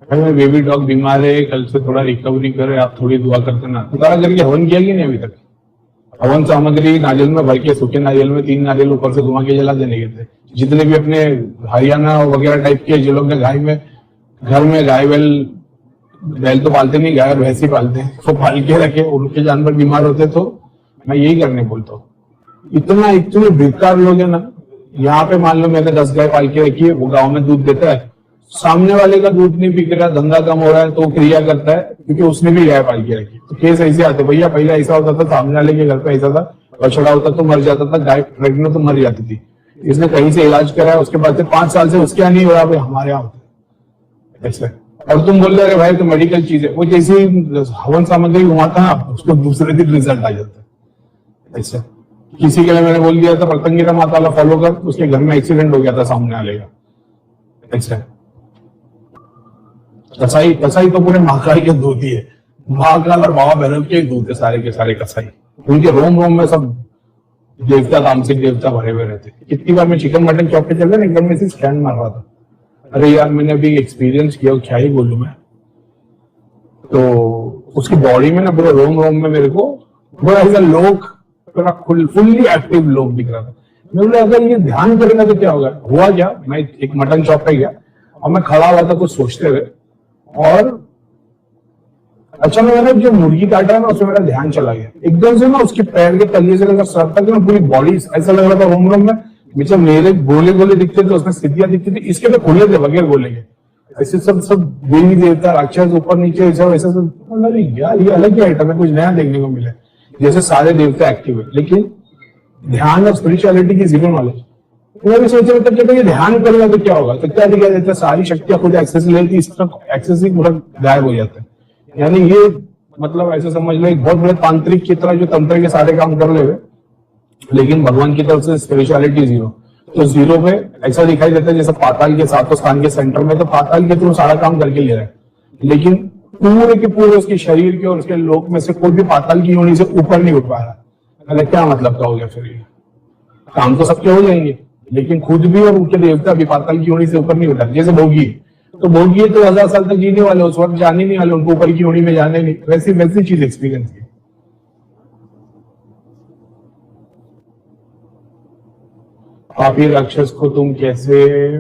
भाई मैं baby dog बीमार है, कल से थोड़ा रिकवरी करे, आप थोड़ी दुआ करते ना। तो करके हवन किया कि नहीं अभी तक? हवन सामग्री नारियल में भर के, सूखे नारियल में 3 नारियल ऊपर से घुमा के जला देने के थे। जितने भी अपने हरियाणा वगैरह टाइप के जो लोग गाय में, घर में गाय बैल तो पालते नहीं, गाय और भैंस ही पालते हैं, तो पाल के रखे, उनके जानवर बीमार होते तो मैं यही करने बोलता हूँ। इतने बेकार लोग है ना। यहाँ पे मान लो मैंने 10 गाय पाल के रखी है, वो गाँव में दूध देता है, सामने वाले का दूध नहीं बिक रहा, धंधा कम हो रहा है, तो वो क्रिया करता है क्योंकि उसने भी गाय पाल के रखी। तो केस ऐसे आते, भैया पहले ऐसा होता था, सामने वाले के घर पे ऐसा था, बछड़ा होता तो मर जाता था, गाय प्रेग्नेंट तो मर जाती थी, इसने कहीं से इलाज कराया, उसके बाद से 5 साल से उसके यहाँ नहीं हो रहा, भाई हमारे यहाँ होता है ऐसे। और तुम बोल रहे भाई तो मेडिकल चीज है, वो जैसी हवन सामग्री घुमाता है उसको दूसरे दिन रिजल्ट आ जाता है ऐसे। किसी के लिए मैंने बोल दिया था पतंगिरा माता वाला फॉलो कर, उसके घर में एक्सीडेंट हो गया था सामने वाले का ऐसे। कसाई तो पूरे महाकाल के दूध ही है, महाकाल और बाबा भैरव के दूध है सारे के सारे कसाई। उनके रोम रोम में सब देवता, तामसिक देवता भरे हुए रहते। कितनी बार मैं चिकन मटन चौक पे चल रहा एकदम में से स्कैन मार रहा था, अरे यार मैंने अभी एक्सपीरियंस किया, क्या ही बोलूं मैं। तो उसकी बॉडी में ना पूरा रोम रोम में मेरे को बड़ा ऐसा लोग, पूरा फुल्ली एक्टिव लोग दिख रहा था। मैं बोला अगर ये ध्यान करेगा तो क्या होगा। हुआ क्या, मैं एक मटन चौक पे गया और मैं खड़ा हुआ था कुछ सोचते हुए, और अच्छा मैंने जो मुर्गी काटा है ना उसमें मेरा ध्यान चला गया एकदम से ना, उसके पैर के तलिए से लेकर सर तक ना पूरी बॉडी ऐसा लग रहा था रोम रोम में। जब मेरे गोले गोले दिखते थे उसमें स्थितियां दिखती थी, इसके तो खुले थे बगैर गोले के, ऐसे सब देवी देवता राक्षस ऊपर नीचे ऐसा वैसा सब। यार ये अलग ही आइटम है, कुछ नया देखने को मिला। जैसे सारे देवता एक्टिव है लेकिन ध्यान और स्पिरिचुअलिटी की जीरो नॉलेज। मैं भी सोच रहा था कि ध्यान करेगा तो क्या होगा, तो क्या दिखा देता है, सारी शक्तियां खुद एक्सेस लेती, इस तरह एक्सेस ही पूरा गायब हो जाता है। यानी ये मतलब ऐसे समझ लो एक बहुत बड़े तांत्रिक की तरह जो तंत्र के सारे काम कर ले हुए, लेकिन भगवान की तरफ से स्पिरिचुअलिटी जीरो। तो जीरो पे ऐसा दिखाई देता है जैसे पाताल के सातों स्थान के सेंटर में, तो पाताल के थ्रू सारा काम करके ले रहा है, लेकिन पूरे के पूरे उसके शरीर के और उसके लोक में से कोई भी पाताल की योनि से ऊपर नहीं उठ पा रहा। मतलब क्या मतलब का हो गया फिर ये काम, तो सबके हो जाएंगे लेकिन खुद भी और उनके देवता भी पाताल की योनि से ऊपर नहीं उठा। जैसे भोगी, तो भोगी तो 1000 साल तक जीने वाले, उस वक्त जाने नहीं वाले, उनको ऊपर की योनि में जाने नहीं। वैसी चीज एक्सपीरियंस की। पापी राक्षस को तुम कैसे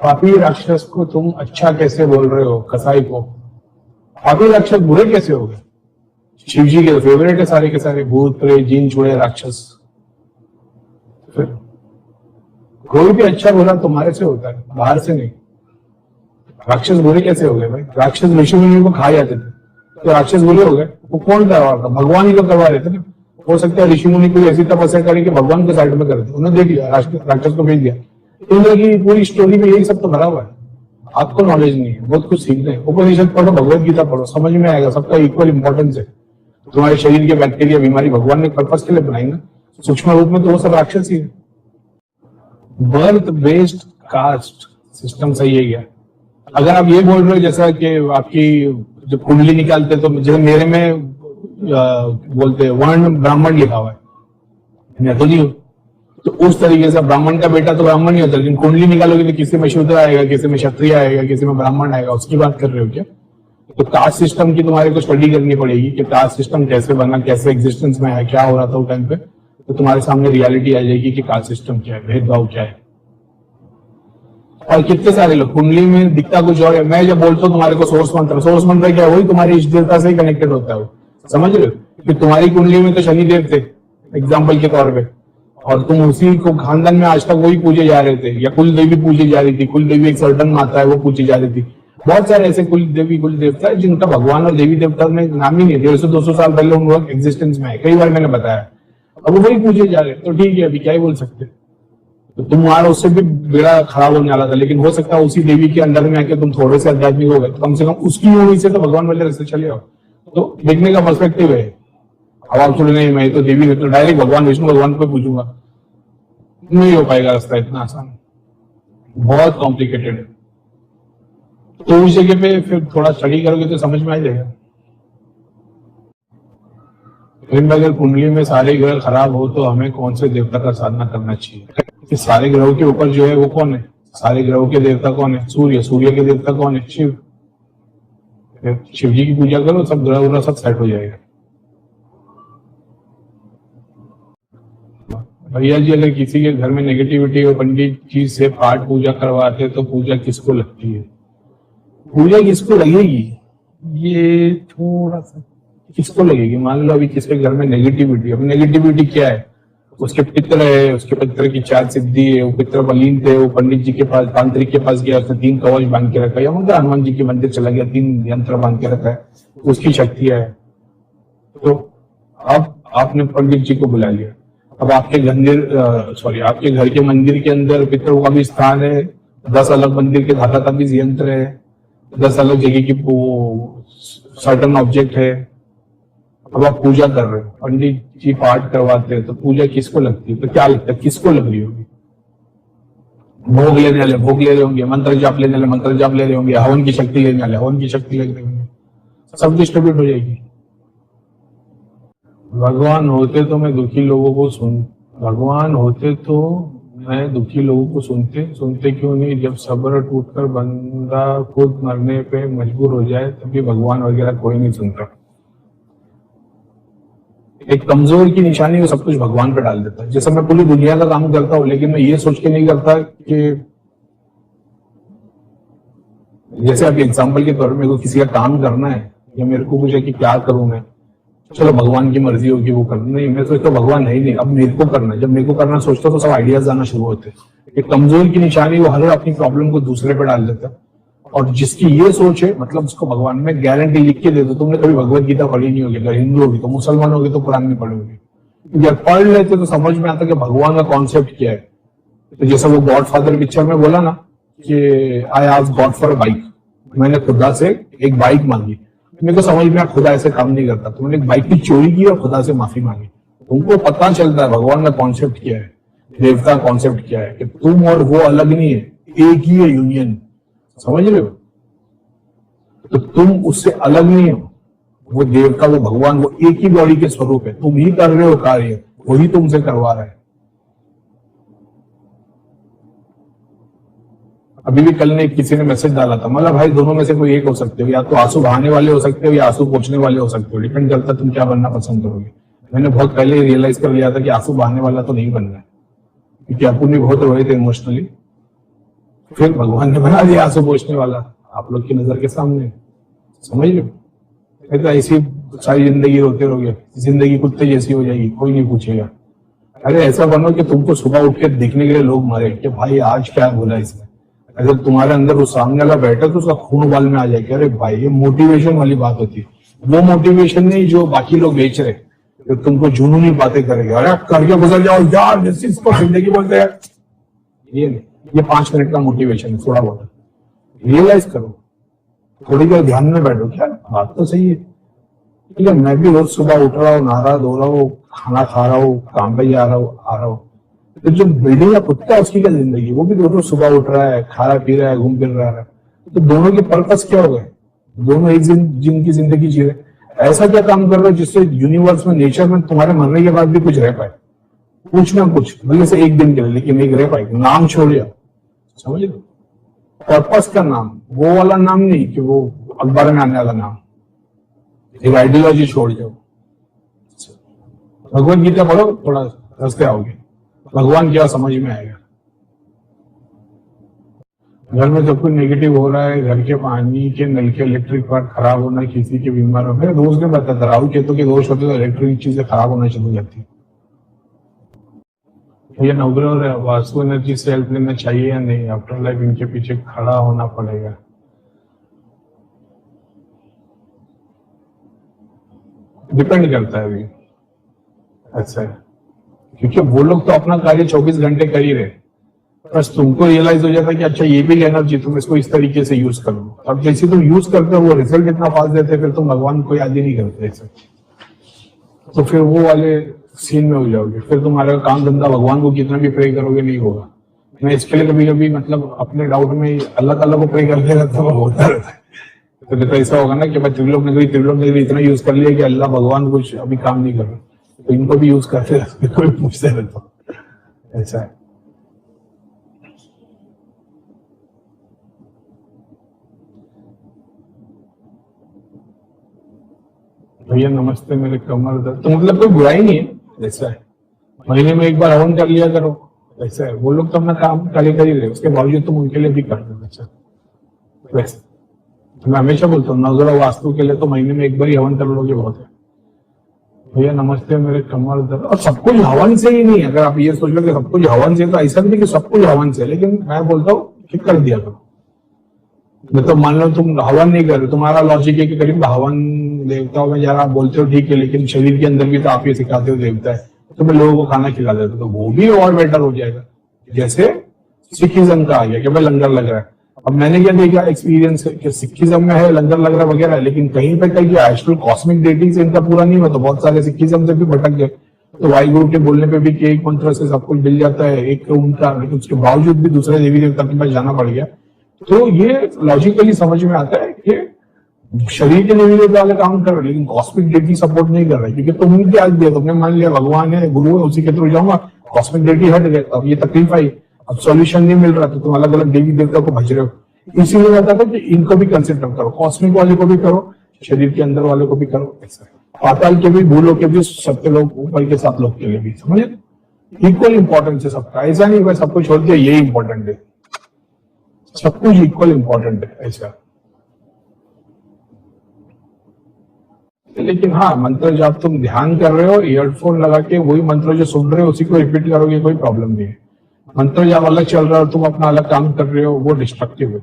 पापी राक्षस को तुम अच्छा कैसे बोल रहे हो, कसाई को पापी राक्षस बुरे कैसे हो गए? शिव जी के फेवरेट है सारे के सारे, भूत प्रेत जिन चूड़े राक्षस। फिर कोई भी अच्छा बुरा तुम्हारे से होता है, बाहर से नहीं। राक्षस बुरे कैसे हो गए भाई? राक्षस ऋषि मुनियों को खा जाते थे तो राक्षस बुरे हो गए? वो कौन करवा रहा था? भगवान ही तो करवा रहे थे ना। हो सकता है ऋषि मुनि कोई ऐसी तपस्या करें कि भगवान को साइड में कर दे, उन्होंने देख लिया राक्षस को भेज दिया। इंद्र की पूरी स्टोरी में यही सब तो भरा हुआ है। आपको नॉलेज नहीं है, बहुत कुछ सीखना है। उपनिषद पढ़ो, भगवत गीता पढ़ो, समझ में आएगा, सबका इक्वल इंपॉर्टेंस है। तुम्हारे शरीर के बैक्टीरिया बीमारी भगवान ने पर्पस के लिए बनाई ना, सूक्ष्म रूप में तो वो सब राक्षस ही है। बर्थ बेस्ड कास्ट सिस्टम सही है क्या? अगर आप ये बोल रहे हो जैसा कि आपकी जो कुंडली निकालते तो जैसे मेरे में बोलते वर्ण ब्राह्मण लिखा हुआ है, मैं तो नहीं हूं, तो उस तरीके से ब्राह्मण का बेटा तो ब्राह्मण नहीं होता, लेकिन कुंडली निकालोगे तो किसी में शूद्र आएगा, किसी में क्षत्रिय आएगा, किसी में ब्राह्मण आएगा। उसकी बात कर रहे हो क्या? तो कास्ट सिस्टम की तुम्हारे को स्टडी करनी पड़ेगी कि कास्ट सिस्टम कैसे बना, कैसे एग्जिस्टेंस में है, क्या हो रहा था उस टाइम पे, तो तुम्हारे सामने रियलिटी आ जाएगी कि कास्ट सिस्टम क्या है, भेदभाव क्या है। और कितने सारे लोग कुंडली में दिखता कुछ और है। मैं जब बोलता हूँ तुम्हारे को सोर्स मंत्र क्या है, वही तुम्हारी इष्ट देवता से कनेक्टेड होता है। समझ रहे हो कि तुम्हारी कुंडली में तो शनि देव थे एग्जाम्पल के तौर पे, और तुम उसी को खानदान में आज तक वही पूजे जा रहे थे, या कुल देवी पूजी जा रही थी। कुल देवी एक सर्टन माता है, वो पूजी जा रही थी। बहुत सारे ऐसे कुल देवी कुल देवता है जिनका भगवान और देवी देवता में नाम ही नहीं, 150-200 साल पहले उन लोग एग्जिस्टेंस में है, कई बार मैंने बताया। अब वही पूजे जा रहे, तो ठीक है, अभी क्या ही बोल सकते। तो तुम्हारा उससे भी बेड़ा खराब होने वाला था, लेकिन हो सकता है उसी देवी के अंडर में आके तुम थोड़े से आध्यात्मिक हो गए, तो कम से कम उसकी योनि से तो भगवान वाले रास्ते चले आओ। तो देखने का पर्सपेक्टिव है। अब आप थोड़ी नहीं मैं तो देवी तो डायरेक्ट भगवान विष्णु भगवान को पूछूंगा, नहीं हो पाएगा रास्ता इतना आसान, बहुत कॉम्प्लिकेटेड है। तो उस जगह पे फिर थोड़ा स्टडी करोगे तो समझ में आ जाएगा। अगर कुंडली में सारे ग्रह खराब हो तो हमें कौन से देवता का साधना करना चाहिए? कि सारे ग्रहों के ऊपर जो है वो कौन है? सारे ग्रहों के देवता कौन है? सूर्य। सूर्य के देवता कौन है? शिव। शिव जी की पूजा करो, सब ग्रह उग्रह सब सेट हो जाएगा। भैया जी, अगर किसी के घर में नेगेटिविटी हो, पंडित जी से पाठ पूजा करवाते तो पूजा किसको लगती है? पूजा किसको लगेगी? ये थोड़ा सा किसको लगेगी? मान लो अभी किसके घर में नेगेटिविटी, अब नेगेटिविटी क्या है? उसके पित्र है, उसके पित्र की 4 सिद्धि है, वो पित्र बलीन थे, वो पंडित जी के पास, तांत्रिक के पास गया, उसने 3 कवच बांध के रखा, या मतलब हनुमान जी के मंदिर चला गया, 3 यंत्र बांध के रखा है, उसकी शक्तियां है। तो अब आपने पंडित जी को बुला लिया, अब आपके आपके घर के मंदिर के अंदर पितरों का भी स्थान है, 10 अलग मंदिर के धाता का भी यंत्र है, 10 अलग जगह की वो सर्टन ऑब्जेक्ट है। अब आप पूजा कर रहे हो, पंडित जी पाठ करवाते हैं, तो पूजा किसको लगती है? तो क्या लगता है किसको लग रही होगी? भोग लेने वाले भोग ले रहे होंगे, मंत्र जाप लेने वाले मंत्र जाप ले रहे होंगे, हवन की शक्ति लेने वाले हवन की शक्ति ले रहे होंगे, सब डिस्ट्रीब्यूट हो जाएगी। भगवान होते तो मैं दुखी लोगों को सुनते क्यों नहीं? जब सब्र टूटकर बंदा खुद मरने पे मजबूर हो जाए तभी भगवान वगैरह कोई नहीं सुनता। एक कमजोर की निशानी वो सब कुछ भगवान पे डाल देता है। जैसे मैं पूरी दुनिया का काम करता हूँ, लेकिन मैं ये सोच के नहीं करता कि, जैसे अभी एग्जाम्पल के तौर पर मेरे को किसी का काम करना है या मेरे को कुछ है कि क्या करूं मैं, चलो भगवान की मर्जी होगी वो करना, नहीं मैं सोचता भगवान है ही नहीं, अब मेरे को करना है। जब मेरे को करना सोचता तो सब आइडियाज आना शुरू होते। एक कमजोर की निशानी वो हर अपनी प्रॉब्लम को दूसरे पे डाल देता है। और जिसकी ये सोच है, मतलब उसको भगवान में गारंटी लिख के दे दो, तुमने कभी भगवत गीता पढ़ी नहीं होगी, अगर हिंदू होगी तो, मुसलमान होगी तो कुरान नहीं पढ़ी होगी। जब पढ़ लेते तो समझ में आता कि भगवान का कॉन्सेप्ट क्या है। तो जैसे वो गॉड फादर पिक्चर में बोला ना कि I asked God for a bike, मैंने खुदा से एक बाइक मांगी, मेरे को समझ में खुदा ऐसे काम नहीं करता, तो मैंने एक बाइक की चोरी की और खुदा से माफी मांगी। तुमको पता चलता है भगवान का कॉन्सेप्ट क्या है, देवता का कॉन्सेप्ट क्या है, कि तुम और वो अलग नहीं है, एक ही है यूनियन। समझ रहे हो? तो तुम उससे अलग नहीं हो, वो देवता वो भगवान वो एक ही बॉडी के स्वरूप है, तुम ही कर रहे हो कार्य, वही तुमसे करवा रहा है। अभी भी कल ने किसी ने मैसेज डाला था, मतलब भाई दोनों में से कोई एक हो सकते हो, या तो आंसू बहाने वाले हो सकते हो या आंसू पोंछने वाले हो सकते हो, डिपेंड करता है तुम क्या बनना पसंद करोगे। मैंने बहुत पहले रियलाइज कर लिया था कि आंसू बहाने वाला तो नहीं बनना है, क्योंकि अपन भी बहुत रोए थे इमोशनली, फिर भगवान ने बना दिया आंसू पोंछने वाला आप लोग की नजर के सामने। समझ लो, तो ऐसी सारी जिंदगी रोते रहोगे, जिंदगी कुत्ते जैसी हो जाएगी, कोई नहीं पूछेगा। अरे ऐसा बनो कि तुमको सुबह उठ के दिखने के लिए लोग मरे कि भाई आज क्या बोला इसने। अगर तुम्हारे अंदर वो सामने वाला बैठा तो उसका खून उबाल में आ जाएगा, अरे भाई ये मोटिवेशन वाली बात होती है। वो मोटिवेशन नहीं जो बाकी लोग बेच रहे, तो तुमको जुनूनी बातें करेंगे, अरे करके गुजर जाओ यार, इसको जिंदगी बोलते हैं। ये नहीं, ये 5 मिनट का मोटिवेशन है, थोड़ा बहुत रियलाइज करो, थोड़ी देर ध्यान में बैठो, क्या बात तो सही है। ठीक है, मैं भी रोज सुबह उठ रहा हूँ, नहा रहा धो रहा हूँ, खाना खा रहा हूँ, काम पे जा रहा हूँ, आ रहा हूँ। तो जो बिल्डिंग का कुत्ता है उसकी क्या जिंदगी, वो भी रोज सुबह उठ रहा है, खा रहा पी रहा है, घूम फिर रहा है, तो दोनों के पर्पस क्या हो गए? दोनों एक जिनकी जिंदगी जी रहे। ऐसा क्या काम कर रहे हो जिससे यूनिवर्स में, नेचर में तुम्हारे मरने के बाद भी कुछ रह पाए, कुछ ना कुछ, भले से एक दिन के लिए, लेकिन एक रह पाए, नाम छोड़ दिया। समझ लो, पर्पस का नाम, वो वाला नाम नहीं कि वो अखबार में आने वाला नाम, एक आइडियोलॉजी छोड़ जाओ। भगवत गीता पढ़ो, थोड़ा हंसते आओगे, भगवान क्या समझ में आएगा। घर में जब कुछ नेगेटिव हो रहा है, घर के पानी के नल के इलेक्ट्रिक पार्ट खराब होना, किसी के बीमार हो, मेरे दोस्त ने बताया था राहु केतु के दोष होते तो इलेक्ट्रिक चीजें खराब होना शुरू हो जाती है। ये नवग्रह और वास्तु एनर्जी से हेल्प लेना चाहिए या नहीं? आफ्टर लाइफ इनके पीछे खड़ा होना पड़ेगा। डिपेंड करता है अभी, ऐसा है, क्योंकि वो लोग तो अपना कार्य 24 घंटे कर ही रहे, बस तुमको रियलाइज हो जाता है कि अच्छा ये भी एनर्जी, तुम इसको इस तरीके से यूज करो। अब जैसे तुम यूज करते हो वो रिजल्ट इतना फास्ट देते, फिर तुम भगवान को याद ही नहीं करते ऐसे, तो फिर वो वाले सीन में हो जाओगे, फिर तुम्हारा काम धंधा भगवान को कितना भी प्रे करोगे नहीं होगा। मैं इसके लिए कभी कभी मतलब अपने डाउट में अलग अलग को प्रे करते रहता हूँ, होता रहता है। तो ऐसा होगा ना कि मैं त्रिलोक नगरी इतना यूज कर लिया कि अल्लाह भगवान कुछ अभी काम नहीं कर रहा, तो इनको भी यूज करते रहते, कोई पूछते रहता, ऐसा है। भैया नमस्ते, मेरे कमर दर्द, तो मतलब कोई बुराई नहीं है, ऐसा है। महीने में एक बार हवन कर लिया करो, ऐसा है। वो लोग तो अपना काम कर ही रहे, उसके बावजूद तुम उनके लिए भी कर दो, अच्छा वैसे। मैं हमेशा बोलता हूँ नजर और वास्तु के लिए तो महीने में एक बार ही हवन कर लोगे बहुत है। भैया नमस्ते, मेरे कमर दर्द, और सब कुछ हवन से ही नहीं। अगर आप ये सोच लो कि सब कुछ हवन से, तो ऐसा नहीं कि सब कुछ हवन से, लेकिन मैं बोलता हूँ कि कर दिया करो। मतलब मान लो तुम हवन नहीं कर रहे, तुम्हारा लॉजिक है कि करीब हवन देवताओं में जरा आप बोलते हो ठीक है, लेकिन शरीर के अंदर भी तो आप ये सिखाते हो देवता है, तो मैं लोगों को खाना खिला देता हूं, तो वो भी और बेटर हो जाएगा। जैसे सिखिज्म का आ गया कि भाई लंगर लग रहा है। अब मैंने क्या देखा एक्सपीरियंस कि सिखिज्म में है लंगर लग रहा है वगैरह, लेकिन कहीं पे कहीं एक्चुअल कॉस्मिक डेटिंग से इनका पूरा नहीं हुआ, तो बहुत सारे सिखिज्म से भी भटक गए। तो वाहिगुरु के बोलने पे भी कि एक मंत्र से सब कुछ मिल जाता है, एक उनका, लेकिन उसके बावजूद भी दूसरे देवी देवता के पास जाना पड़ गया। तो ये लॉजिकली समझ में आता है कि शरीर के देवी देवता वाले काम कर रहे, लेकिन कॉस्मिक डेटी सपोर्ट नहीं कर रहे, क्योंकि तुमने क्या दिया, तुमने मान लिया भगवान है, गुरु है, उसी के थ्रू जाऊंगा, कॉस्मिक डेटी हट गए, अब ये तकलीफ आई, अब सॉल्यूशन नहीं मिल रहा, तो तुम अलग अलग देवी देवता को भज रहे हो। इसीलिए बताता था कि इनको भी कंसिडर करो, कॉस्मिक वाले को भी करो, शरीर के अंदर वाले को भी करो, ऐसा। पाताल के भी, भूलों के भी, सत्य लोग, ऊपर के 7 लोग के लिए भी, समझे? इक्वल इंपॉर्टेंस है सबका, ऐसा नहीं भाई सबको छोड़ दिया ये इंपॉर्टेंट है, सब कुछ इक्वल इंपॉर्टेंट है, ऐसा। लेकिन हाँ, मंत्र जब तुम ध्यान कर रहे हो, ईयरफोन लगा के वही मंत्र जो सुन रहे हो उसी को रिपीट करोगे, कोई प्रॉब्लम नहीं है। मंत्र जब अलग चल रहा है और तुम अपना अलग काम कर रहे हो, वो डिस्ट्रक्टिव है।